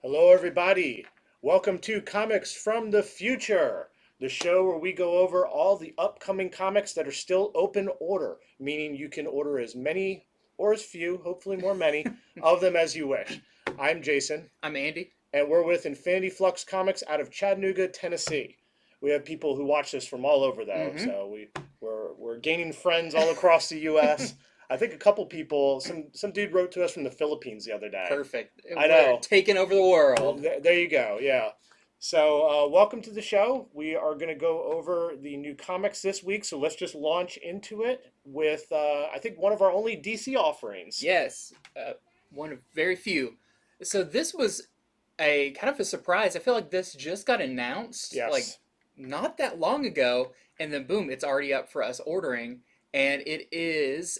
Hello, everybody. Welcome to Comics from the Future, the show where we go over all the upcoming comics that are still open order, meaning you can order as many or as few, hopefully more many, of them as you wish. I'm Jason, I'm Andy. and we're with Infinity Flux Comics out of Chattanooga, Tennessee. We have people who watch this from all over, though, Mm-hmm. so we're gaining friends all across the U.S. I think a couple people, some dude wrote to us from the Philippines the other day. Perfect. I We're know. taking over the world. There you go. Yeah. So, welcome to the show. We are going to go over the new comics this week. So, let's just launch into it with, I think, one of our only DC offerings. Yes, one of very few. So this was a kind of a surprise. I feel like this just got announced like Yes. not that long ago, and then boom, it's already up for us ordering, and it is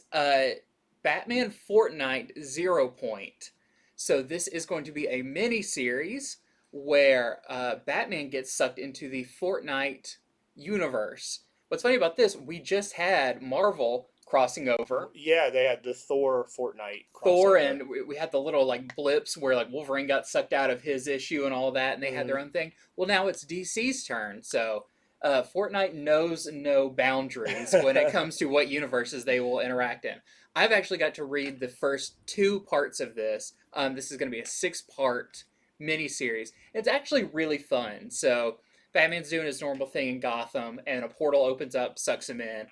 Batman Fortnite Zero Point. So this is going to be a mini series where Batman gets sucked into the Fortnite universe. What's funny about this? We just had Marvel crossing over Yeah, they had the Thor Fortnite Thor, crossover. and we had the little like blips where like Wolverine got sucked out of his issue and all that, and they had Hmm. their own thing. Well, now it's DC's turn, so Fortnite knows no boundaries when it comes to what universes they will interact in. I've actually got to read the first two parts of this. This is going to be a six-part miniseries. It's actually really fun. So Batman's doing his normal thing in Gotham, and a portal opens up, sucks him in.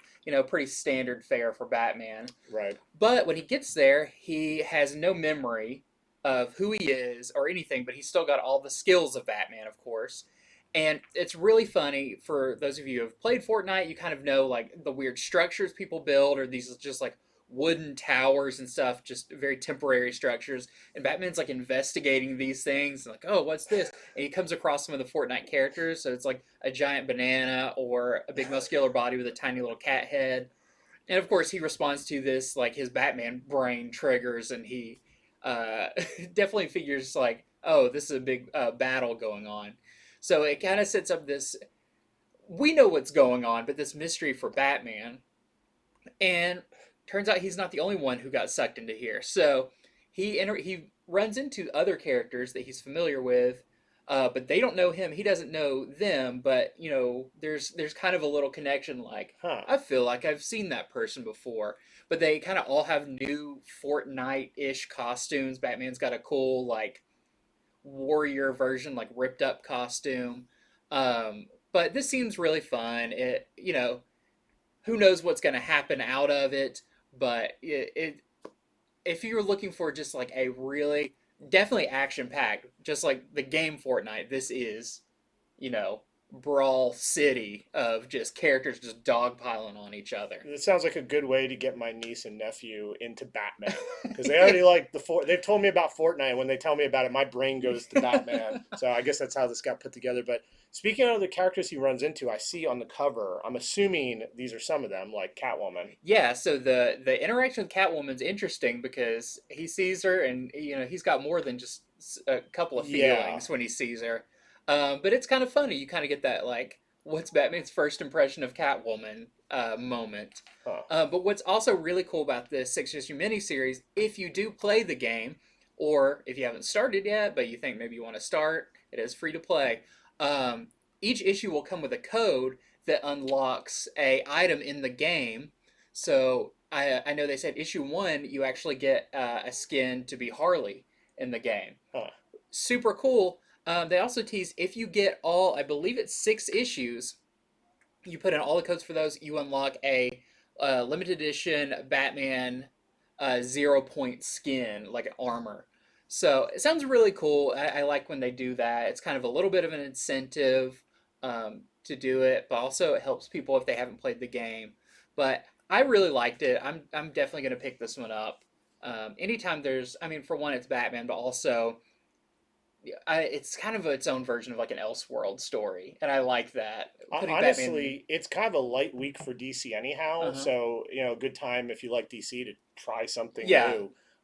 Pretty standard fare for Batman. Right. But when he gets there, he has no memory of who he is or anything, but he's still got all the skills of Batman, of course. And it's really funny for those of you who have played Fortnite, you kind of know like the weird structures people build or these just like wooden towers and stuff, just very temporary structures. And Batman's like investigating these things, like, oh, what's this? And he comes across some of the Fortnite characters. So it's like a giant banana or a big muscular body with a tiny little cat head, and of course he responds to this like his Batman brain triggers, and he uh, definitely figures like, oh, this is a big battle going on. So it kind of sets up this. We know what's going on, but this mystery for Batman, and turns out he's not the only one who got sucked into here. So he runs into other characters that he's familiar with, but they don't know him. He doesn't know them. But there's kind of a little connection. Like, Huh. I feel like I've seen that person before. But they kind of all have new Fortnite-ish costumes. Batman's got a cool like warrior version, like ripped up costume. But this seems really fun. Who knows what's going to happen out of it, but if you're looking for just like a really definitely action packed, just like the game Fortnite, this is, you know, brawl city of just characters just dogpiling on each other. It sounds like a good way to get my niece and nephew into Batman because they already like They've told me about Fortnite. And when they tell me about it, my brain goes to Batman. So I guess that's how this got put together. But speaking of the characters he runs into, I see on the cover. I'm assuming these are some of them, like Catwoman. Yeah, so the interaction with Catwoman's interesting because he sees her, and he's got more than just a couple of Yeah. feelings when he sees her. But it's kind of funny. You kind of get that like, what's Batman's first impression of Catwoman moment. Huh. But what's also really cool about this six-issue miniseries, if you do play the game, or if you haven't started yet but you think maybe you want to start, it is free to play. Um, each issue will come with a code that unlocks a item in the game. So I know they said issue one you actually get a skin to be Harley in the game. Huh. Super cool. They also tease if you get all, I believe it's six issues, you put in all the codes for those, you unlock a limited edition Batman Zero Point skin, like an armor. So it sounds really cool. I like when they do that. It's kind of a little bit of an incentive to do it, but also it helps people if they haven't played the game. But I really liked it. I'm definitely going to pick this one up. Anytime there's, I mean, for one, it's Batman, but also it's kind of its own version of like an Elseworld story, and I like that putting Batman. Honestly, it's kind of a light week for DC anyhow. Uh huh. So, good time if you like DC to try something Yeah,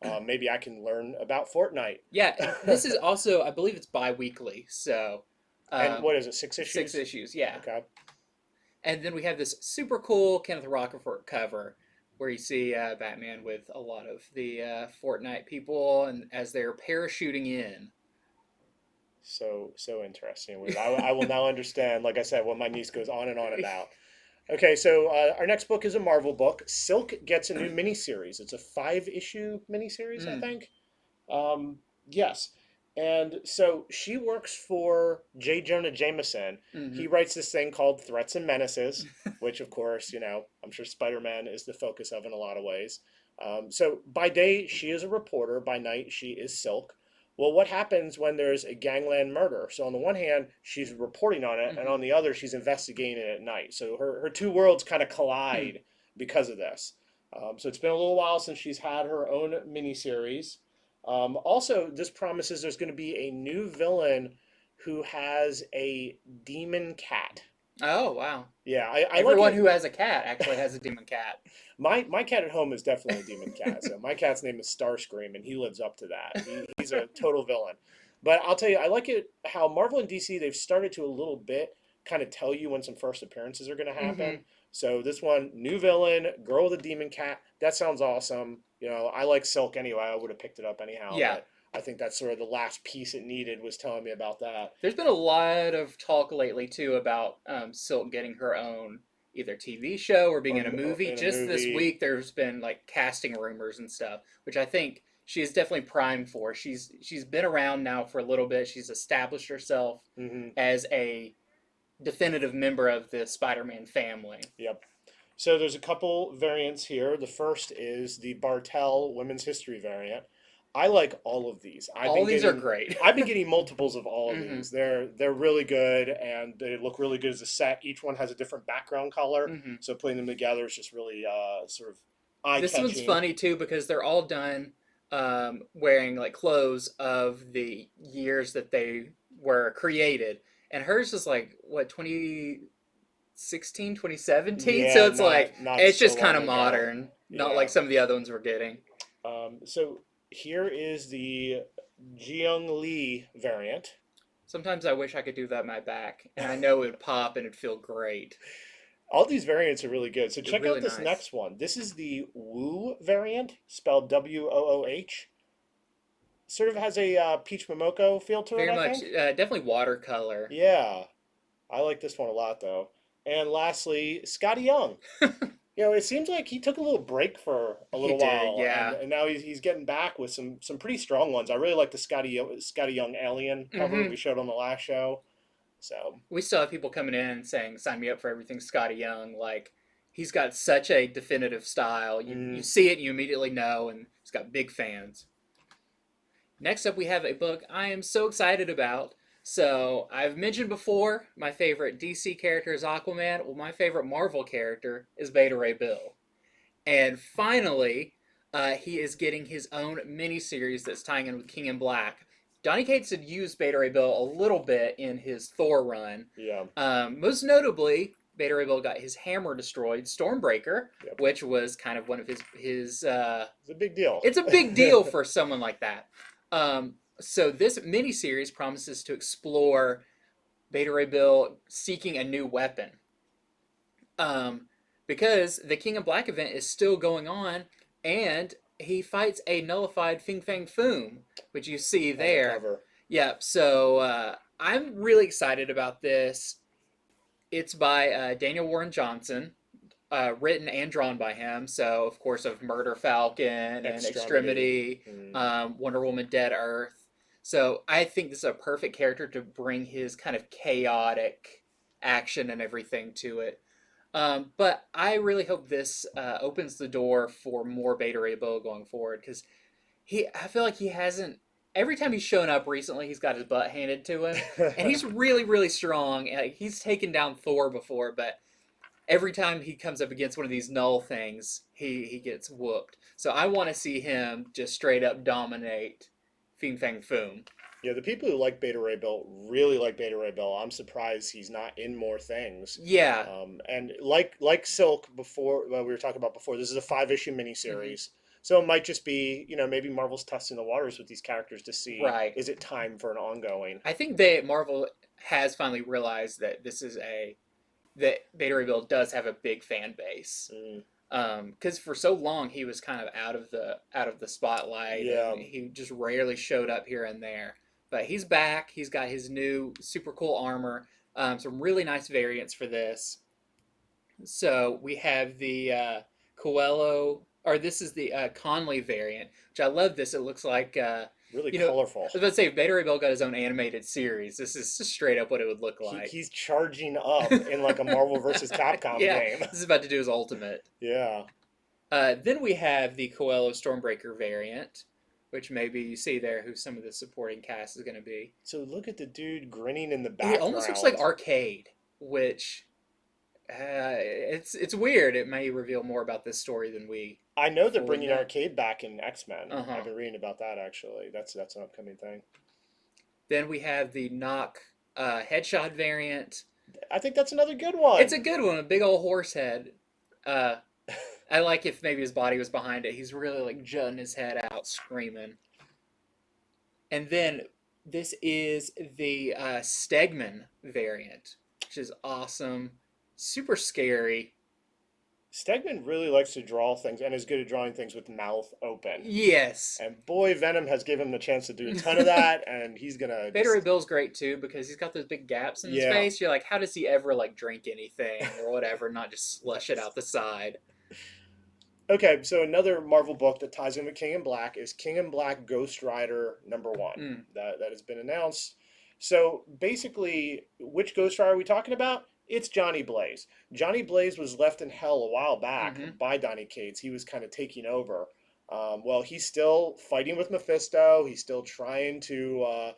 new. Maybe I can learn about Fortnite. yeah, and this is also, I believe it's bi-weekly, so And um, what is it, six six issues? issues, yeah. Okay. And then we have this super cool Kenneth Rocafort cover where you see Batman with a lot of the Fortnite people, and as they're parachuting in. So interesting. I will now understand, like I said, what my niece goes on and on about. Okay, so our next book is a Marvel book. Silk gets a new miniseries. It's a 5-issue miniseries, I Mm. think. Um, yes. And so she works for J. Jonah Jameson. Hmm. He writes this thing called Threats and Menaces, which, of course, I'm sure Spider Man is the focus of in a lot of ways. So by day, she is a reporter. By night, she is Silk. Well, what happens when there's a gangland murder? So on the one hand, she's reporting on it, and Hmm. on the other, she's investigating it at night. So her two worlds kind of Hmm. collide because of this. So it's been a little while since she's had her own miniseries. Also, this promises there's going to be a new villain who has a demon cat. Oh, wow. Yeah, I like Everyone it. who has a cat actually has a demon cat. My cat at home is definitely a demon cat. So my cat's name is Starscream, and he lives up to that. He's a total villain. But I'll tell you, I like it how Marvel and DC they've started to a little bit kind of tell you when some first appearances are going to Hmm. happen. So this one, new villain, girl with a demon cat. That sounds awesome. I like Silk anyway. I would have picked it up anyhow, Yeah. but I think that's sort of the last piece it needed was telling me about that. There's been a lot of talk lately too about Silk getting her own either TV show or being Or in a movie. in a Just this movie. week, there's been like casting rumors and stuff, which I think she is definitely primed for. She's been around now for a little bit. She's established herself Hmm. as a definitive member of the Spider-Man family. Yep. So there's a couple variants here. The first is the Bartel Women's History variant. I like all of these. All these are great. I've been getting multiples of all of Hmm. these. They're really good and they look really good as a set. Each one has a different background color, Hmm. so putting them together is just really sort of eye This one's catching. funny too because they're all done wearing like clothes of the years that they were created, and hers is like what 2016, 2017. So Yeah, it's like not it's so just kind long of ago. modern, not Yeah. like some of the other ones we're getting. So here is the Jeong Lee variant. Sometimes I wish I could do that on my back, and I know it would pop and it'd feel great. All these variants are really good. So They're check really out this nice. next one. This is the Woo variant, spelled Wooh. Sort of has a peach momoko feel to it, Very I much, think. definitely watercolor. Yeah, I like this one a lot though. And lastly, Scotty Young. It seems like he took a little break for a He little did, while, yeah. and now he's getting back with some pretty strong ones. I really like the Scotty Young Alien cover Hmm. we showed on the last show. So We still have people coming in saying, "Sign me up for everything Scotty Young." Like he's got such a definitive style. You mm, see it, and you immediately know, and he's got big fans. Next up, we have a book I am so excited about. So I've mentioned before, my favorite DC character is Aquaman. Well, my favorite Marvel character is Beta Ray Bill, and finally, he is getting his own miniseries that's tying in with King in Black. Donny Cates had used Beta Ray Bill a little bit in his Thor run. yeah, Most notably, Beta Ray Bill got his hammer destroyed, Stormbreaker, yep, which was kind of one of his. it's a big deal. It's a big deal for someone like that. So this miniseries promises to explore Beta Ray Bill seeking a new weapon. Um, because the King of Black event is still going on, and he fights a nullified Fing Fang Foom, which you see On the there. cover. Yep. So I'm really excited about this. It's by Daniel Warren Johnson, written and drawn by him. So of course of Murder Falcon and Extremity. Extremity, Mm. Wonder Woman, Dead Earth. So I think this is a perfect character to bring his kind of chaotic action and everything to it. But I really hope this opens the door for more Beta Ray Bill going forward because I feel like he hasn't. Every time he's shown up recently, he's got his butt handed to him, and he's really, really strong. He's taken down Thor before, but every time he comes up against one of these null things, he gets whooped. So I want to see him just straight up dominate Fing Fang Foom. Yeah, the people who like Beta Ray Bill really like Beta Ray Bill. I'm surprised he's not in more things. Yeah. And like Silk before, well, we were talking about before, this is a 5-issue Hmm. miniseries. So it might just be, maybe Marvel's testing the waters with these characters to see, Right. is it time for an ongoing? I think Marvel has finally realized that that Beta Ray Bill does have a big fan base. Mm, Because for so long he was kind of out of the spotlight, yeah, and he just rarely showed up here and there. But he's back. He's got his new super cool armor. Some really nice variants for this. So we have the Coelho, or this is the Conley variant, which I love. This, it looks like Really you know, I colorful. was about to say, if Beta Ray Bill got his own animated series, this is just straight up what it would look like. He's charging up in like a Marvel versus Capcom Yeah, game. this is about to do his ultimate. Yeah. Then we have the Coelho Stormbreaker variant, which maybe you see there who some of the supporting cast is going to be. So look at the dude grinning in the It background. almost looks like Arcade, which it's weird. It may reveal more about this story than we. I know they're fully bringing know. Arcade back in X-Men. Uh-huh. I've been reading about that actually. That's an upcoming thing. Then we have the Knock Headshot variant. I think that's another good one. It's a good one, a big old horse head. I like if maybe his body was behind it. He's really like jutting his head out, screaming. And then this is the Stegman variant, which is awesome, super scary. Stegman really likes to draw things and is good at drawing things with mouth open. Yes. And boy, Venom has given him the chance to do a ton of that, and he's gonna. Beta Ray Bill's great too because he's got those big gaps in his face. You're like, how does he ever like drink anything or whatever, not just slush it out the side? Okay, so another Marvel book that ties in with King in Black is King in Black Ghost Rider #1. That has been announced. So basically, which Ghost Rider are we talking about? It's Johnny Blaze. Johnny Blaze was left in hell a while back by Donny Cates. He was kind of taking over. Well, he's still fighting with Mephisto. He's still trying to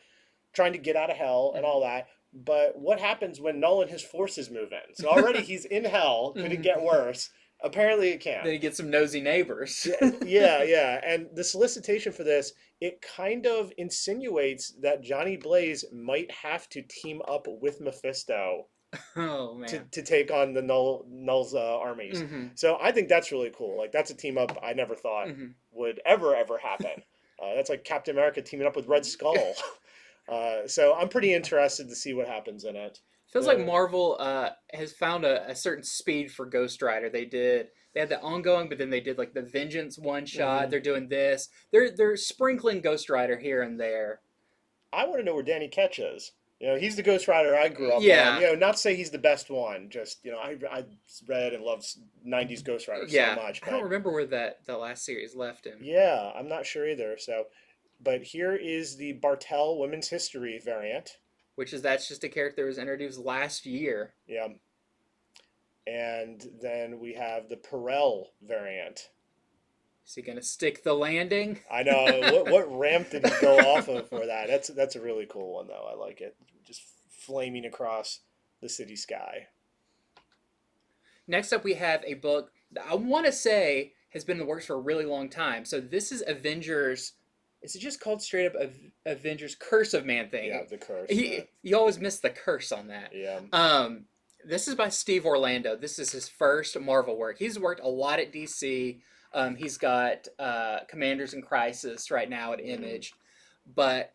get out of hell and all that. But what happens when Null and his forces move in? So already he's in hell. Could it get worse? Apparently it can. Then you get some nosy neighbors. Yeah. And the solicitation for this, it kind of insinuates that Johnny Blaze might have to team up with Mephisto. Oh man! To take on the Null's armies. So I think that's really cool. Like that's a team up I never thought would ever happen. That's like Captain America teaming up with Red Skull. So I'm pretty interested to see what happens in it. Feels like Marvel has found a certain speed for Ghost Rider. They had the ongoing, but then they did like the Vengeance one shot. They're doing this. They're sprinkling Ghost Rider here and there. I want to know where Danny Ketch is. You know, he's the Ghost Rider I grew up on. You know, not to say he's the best one. Just, you know, I read and loved 90s Ghost Rider so much. I don't remember where that last series left him. Yeah, I'm not sure either. So, but here is the Bartel Women's History variant. That's just a character that was introduced last year. Yeah. And then we have the Perel variant. Is he going to stick the landing? I know. what ramp did he go off of for that? That's a really cool one, though. I like it. Just flaming across the city sky. Next up, we have a book that I want to say has been in the works for a really long time. So this is Avengers. Is it just called straight up Avengers Curse of Man-Thing? Yeah, the curse. You always miss the curse on that. Yeah. This is by Steve Orlando. This is his first Marvel work. He's worked a lot at DC. He's got Commanders in Crisis right now at Image. But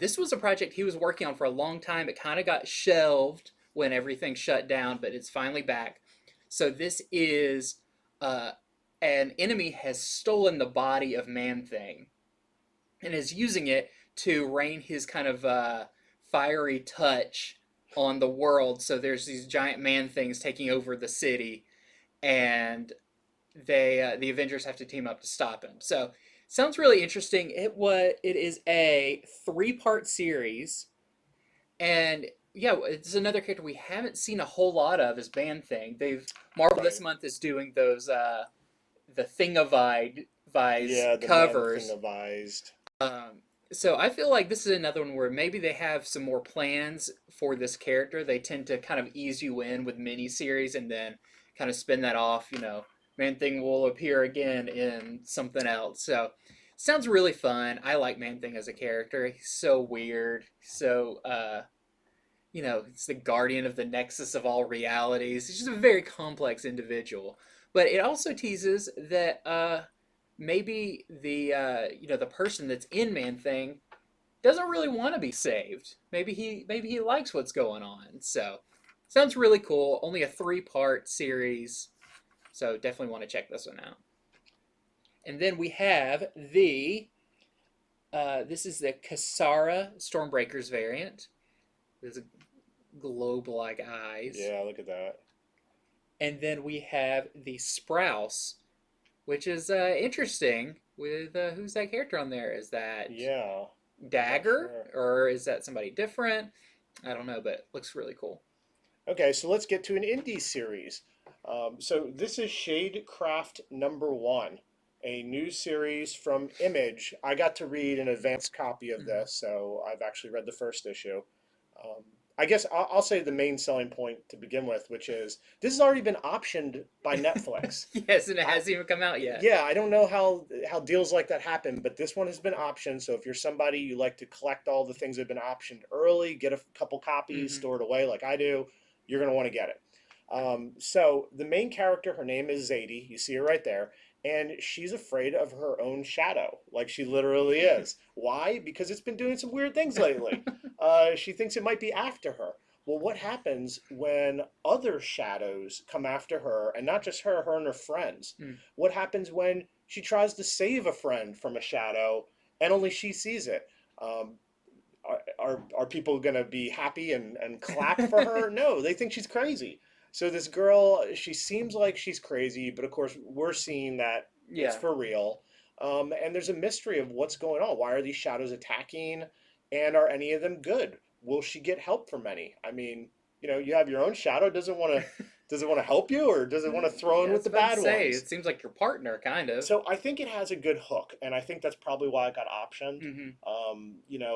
this was a project he was working on for a long time. It kind of got shelved when everything shut down, but it's finally back. So this is an enemy has stolen the body of Man-Thing and is using it to rain his kind of fiery touch on the world. So there's these giant Man-Things taking over the city, and the Avengers have to team up to stop him. So sounds really interesting. It is a 3-part series, and yeah, it's another character we haven't seen a whole lot of is Man-Thing. Marvel this month is doing those the Thingavized covers. Thingavized. So I feel like this is another one where maybe they have some more plans for this character. They tend to kind of ease you in with miniseries and then kind of spin that off. You know, Man-Thing will appear again in something else. So sounds really fun. I like Man-Thing as a character. He's so weird. So, you know, he's the guardian of the nexus of all realities. He's just a very complex individual. But it also teases that maybe the person that's in Man-Thing doesn't really want to be saved. Maybe he likes what's going on. So sounds really cool. Only a 3-part series. So definitely want to check this one out. And then we have the This is the Kasara Stormbreakers variant. There's a globe-like eyes. Yeah, look at that. And then we have the Sprouse, which is interesting. With who's that character on there? Is that Yeah. Dagger, Sure. or is that somebody different? I don't know, but it looks really cool. Okay, so let's get to an indie series. So this is Shadecraft #1, a new series from Image. I got to read an advanced copy of Mhm. this, so I've actually read the first issue. Um, I guess I'll say the main selling point to begin with, which is this has already been optioned by Netflix. Yes, and it I, hasn't even come out yet. yeah, I don't know how deals like that happen, but this one has been optioned. So if you're somebody you like to collect all the things that have been optioned early, get a couple copies, Hmm. store it away like I do, you're gonna want to get it. So the main character, her name is Zadie. You see her right there, and she's afraid of her own shadow, like she literally is. Why? Because it's been doing some weird things lately. She thinks it might be after her. Well, what happens when other shadows come after her, and not just her, her and her friends? Mm. What happens when she tries to save a friend from a shadow, and only she sees it? Um, are people going to be happy and clap for her? No, they think she's crazy. So this girl, she seems like she's crazy, but of course we're seeing that it's Yeah. for real. And there's a mystery of what's going on. Why are these shadows attacking? And are any of them good? Will she get help from any? I mean, you have your own shadow. Does it want to help you, or does it want to throw in Yeah, I with was the about to bad say, ones? it seems like your partner, kind of. So I think it has a good hook, and I think that's probably why it got optioned. Hmm.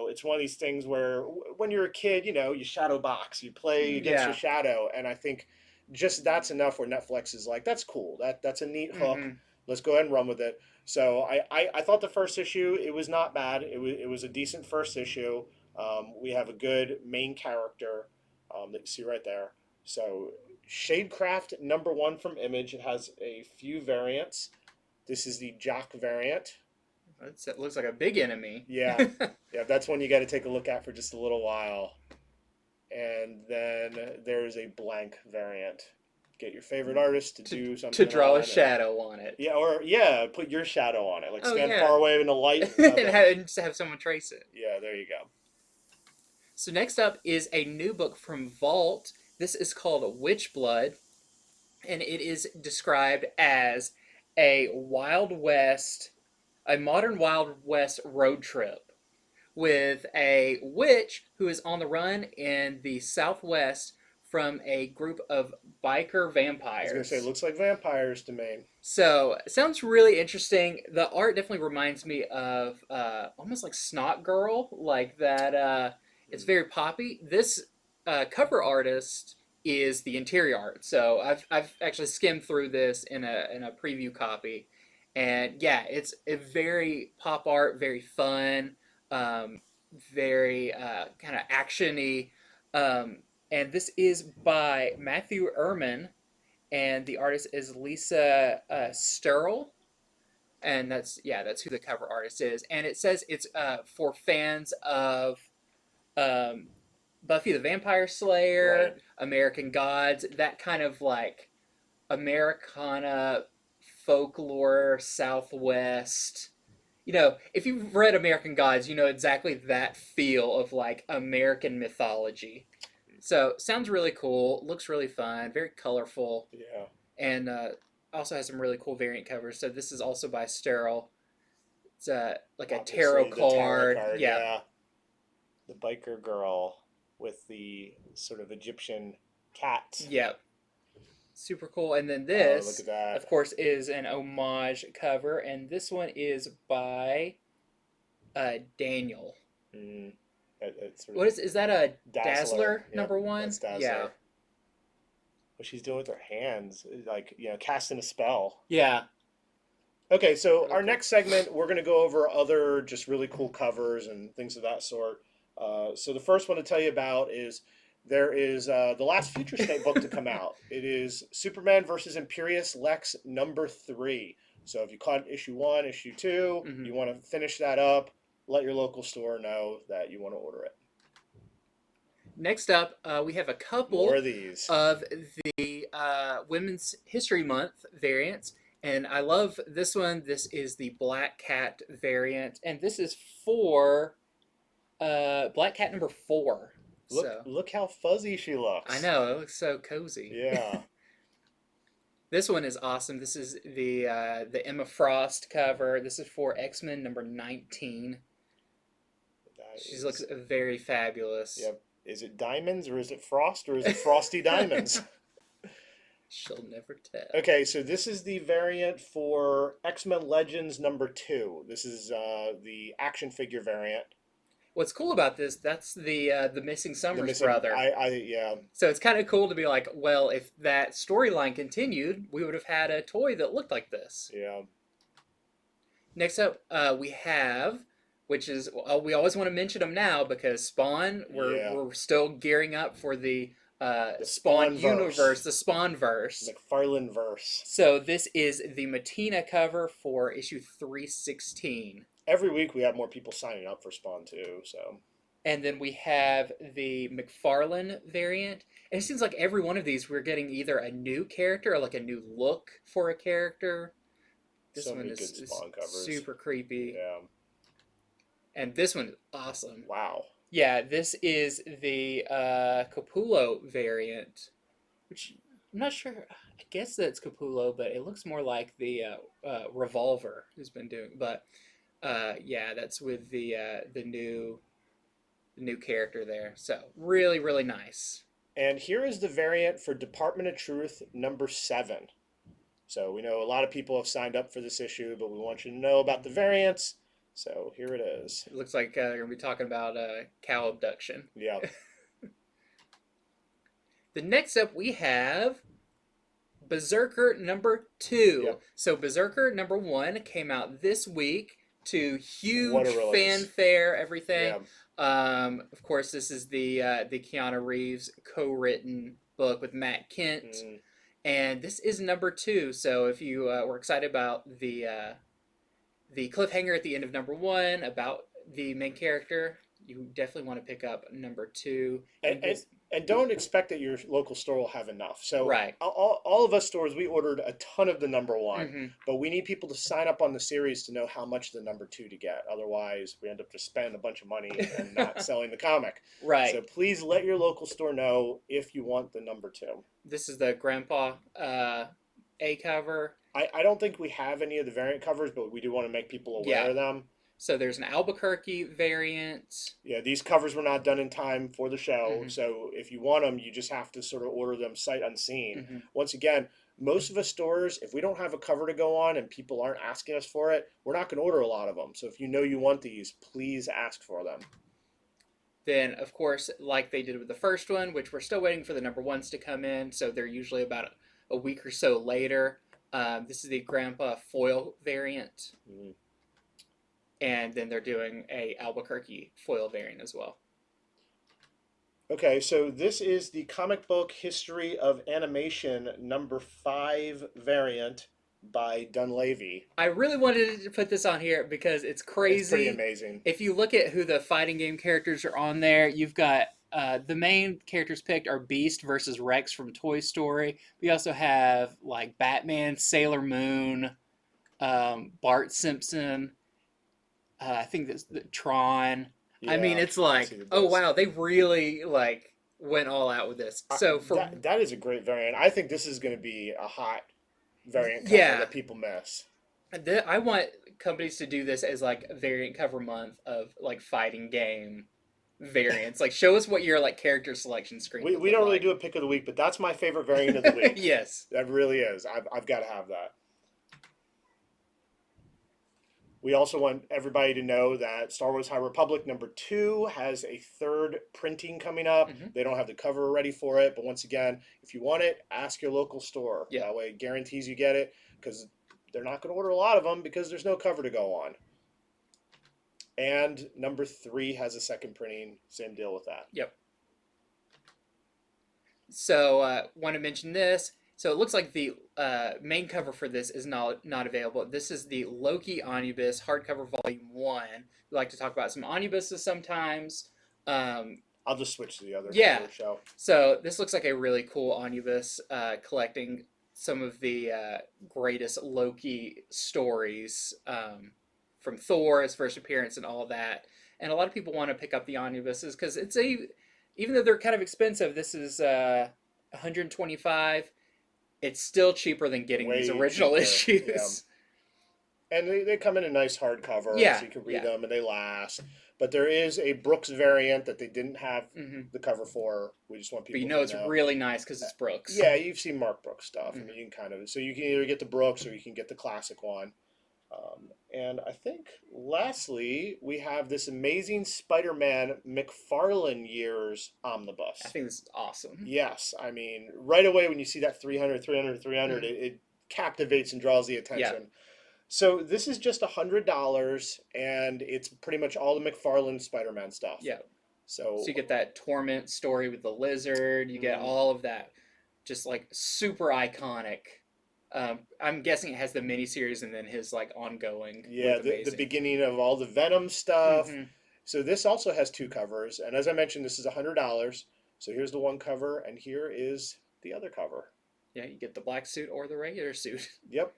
It's one of these things where when you're a kid, you shadow box, you play against your Yeah. shadow, and I think just that's enough where Netflix is like, that's cool, that's a neat hook. Hmm. Let's go ahead and run with it. So I thought the first issue it was not bad. It was a decent first issue. We have a good main character that you see right there. So Shadecraft #1 from Image. It has a few variants. This is the Jock variant. It looks like a big enemy. Yeah, yeah, that's one you got to take a look at for just a little while. And then there's a blank variant. Get your favorite artist to to do to something draw a on, and shadow on it. yeah, or yeah, put your shadow on it. Like Oh stand yeah, far away in the light. and just have someone trace it. Yeah, there you go. So next up is a new book from Vault. This is called Witch Blood, and it is described as a Wild West, a modern Wild West road trip with a witch who is on the run in the Southwest from a group of biker I was gonna say, it vampires. looks like vampires to me. So it sounds really interesting. The art definitely reminds me of almost like Snot Girl, like that. It's very poppy. This cover artist is the interior art. So I've actually skimmed through this in a preview copy, and yeah, it's a very pop art, very fun, um, very kind of actiony. And this is by Matthew Ehrman, and the artist is Lisa Sterl, and that's who the cover artist is. And it says it's for fans of um, Buffy the Vampire Slayer, Right. American Gods, that kind of like Americana folklore Southwest. If you've read American Gods, you know exactly that feel of like American mythology. So sounds really cool, looks really fun, very colorful, Yeah. and also has some really cool variant covers. So this is also by Sterile. It's like a tarot Obviously, the tarot card. card. Yeah, Yeah. The biker girl with the sort of Egyptian cat. yeah, super cool. And then Oh, look this, at that. of course, is an homage cover, and this one is by Daniel. Mm, it's sort of What is that a Dazzler. Dazzler Yep, #1? that's Yeah, Dazzler. What she's doing with her hands, like casting a spell. yeah, Okay, so really our cool. next segment, we're going to go over other just really cool covers and things of that sort. So the first one to tell you about is there is the last Future State book to come out. It is Superman versus Imperious Lex #3. So if you caught issue 1, issue 2, Hmm. you want to finish that up, let your local store know that you want to order it. Next up, we have a More couple of these. of the Women's History Month variants, And I love this one. This is the Black Cat variant, and this is for Black Cat number 4. Look, So look how fuzzy she I looks. know it looks so cozy. Yeah. This one is awesome. This is the Emma Frost cover. This is for X-Men number 19. She looks very fabulous. Yep. Is it diamonds or is it frost or is it frosty diamonds? She'll never tell. Okay, so this is the variant for X-Men Legends number 2. This is the action figure variant. What's cool about this? That's the missing Summers brother. Yeah. So it's kind of cool to be like, well, if that storyline continued, we would have had a toy that looked like this. Yeah. Next up, we have, which is we always want to mention them now because Spawn. We're still gearing up for the Spawn universe, the Spawnverse, McFarlane verse. So this is the Matina cover for issue 316. Every week we have more people signing up for Spawn too. So. And then we have the McFarlane variant. And it seems like every one of these we're getting either a new character or like a new look for a character. This one is super creepy. Yeah. And this one is awesome. Wow. Yeah, this is the Capullo variant, which I'm not sure. I guess that's Capullo, but it looks more like the Revolver who's been doing. But yeah, that's with the new character there. So really, really nice. And here is the variant for Department of Truth number 7. So we know a lot of people have signed up for this issue, but we want you to know about the variants. So here it is. It looks like we're going to be talking about cow abduction. Yeah. The next up we have Berserker number 2. Yep. So Berserker number 1 came out this week to huge fanfare, everything. Yeah. Of course, this is the Keanu Reeves co-written book with Matt Kent. And this is number 2. So if you were excited about the cliffhanger at the end of number 1 about the main character, you definitely want to pick up number 2. And don't expect that your local store will have enough. So right. all of us stores, we ordered a ton of the number 1, but we need people to sign up on the series to know how much the number 2 to get. Otherwise, we end up just spending a bunch of money and not selling the comic. Right. So please let your local store know if you want the number 2. This is the Grandpa A cover. I don't think we have any of the variant covers, but we do want to make people aware of them. So there's an Albuquerque variant. Yeah, these covers were not done in time for the show. So if you want them, you just have to sort of order them sight unseen. Once again, most of us stores, if we don't have a cover to go on and people aren't asking us for it, we're not going to order a lot of them. So if you know you want these, please ask for them. Then, of course, like they did with the first one, which we're still waiting for the number 1s to come in. So they're usually about a week or so later. This is the Grandpa foil variant. And then they're doing a Albuquerque foil variant as well. Okay, so this is the Comic Book History of Animation number 5 variant by Dunleavy. I really wanted to put this on here because it's crazy. It's pretty amazing. If you look at who the fighting game characters are on there, you've got the main characters picked are Beast versus Rex from Toy Story. We also have like Batman, Sailor Moon, Bart Simpson. I think that's Tron. Yeah, I mean, it's like, oh wow, they really like went all out with this. So for that is a great variant. I think this is going to be a hot variant cover that people miss. I want companies to do this as like a variant cover month of like fighting game variants. Like show us what your like character selection screen. We don't really do a pick of the week, but that's my favorite variant of the week. Yes, that really is. I've got to have that. We also want everybody to know that Star Wars High Republic number 2 has a 3rd printing coming up. They don't have the cover ready for it, but once again, if you want it, ask your local store. Yeah. That way it guarantees you get it, because they're not going to order a lot of them because there's no cover to go on. And number 3 has a 2nd printing. Same deal with that. Yep. So want to mention this. So it looks like the main cover for this is not available. This is the Loki Omnibus hardcover volume 1. We like to talk about some omnibuses sometimes. I'll just switch to the other yeah. show. So this looks like a really cool omnibus collecting some of the greatest Loki stories from Thor, his first appearance, and all that. And a lot of people want to pick up the omnibuses because even though they're kind of expensive, this is 125. It's still cheaper than getting these Way original cheaper. Yeah. issues. And they come in a nice hardcover, Yeah, so you can read yeah. them and they last. But there is a Brooks variant that they didn't have Hmm. the cover for. We just want But you people know to it's know. really nice because it's Brooks. Yeah, you've seen Mark Brooks stuff. I Mhm. mean, you can kind of, so you can either get the Brooks or you can get the classic one. And I think lastly, we have this amazing Spider-Man McFarlane years I omnibus. think this is awesome. Yes, I mean, right away when you see that 300, 300, 300, Mhm. it captivates and draws the Yeah. attention. So this is just $100, and it's pretty much all the McFarlane Spider-Man stuff. Yeah. So So you get that Torment story with the lizard. You get Mhm. all of that, just like super iconic. I'm guessing it has the miniseries and then his like ongoing yeah, with the Amazing. beginning of all the Venom stuff. Mhm. So this also has two covers, and as I mentioned, this is $100. So here's the one cover, and here is the other cover. Yeah, you get the black suit or the regular suit. Yep.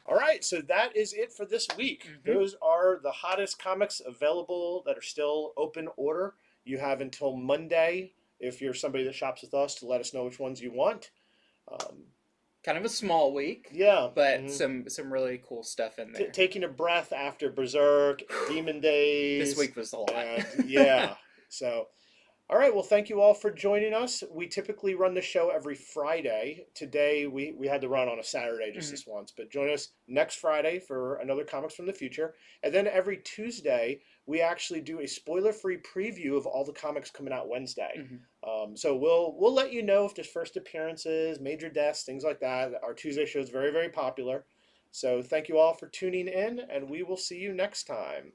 All right, so that is it for this week. Mhm. Those are the hottest comics available that are still open order. You have until Monday, if you're somebody that shops with us, to let us know which ones you want. Kind of a small week, Yeah, but some really cool stuff in there. taking a breath after Berserk, Demon Days. This week was a lot. And yeah, so all right, well, thank you all for joining us. We typically run the show every Friday. Today, we had to run on a Saturday just this once, but join us next Friday for another Comics from the Future. And then every Tuesday, we actually do a spoiler-free preview of all the comics coming out Wednesday. So we'll let you know if there's first appearances, major deaths, things like that. Our Tuesday show is very, very popular. So thank you all for tuning in, and we will see you next time.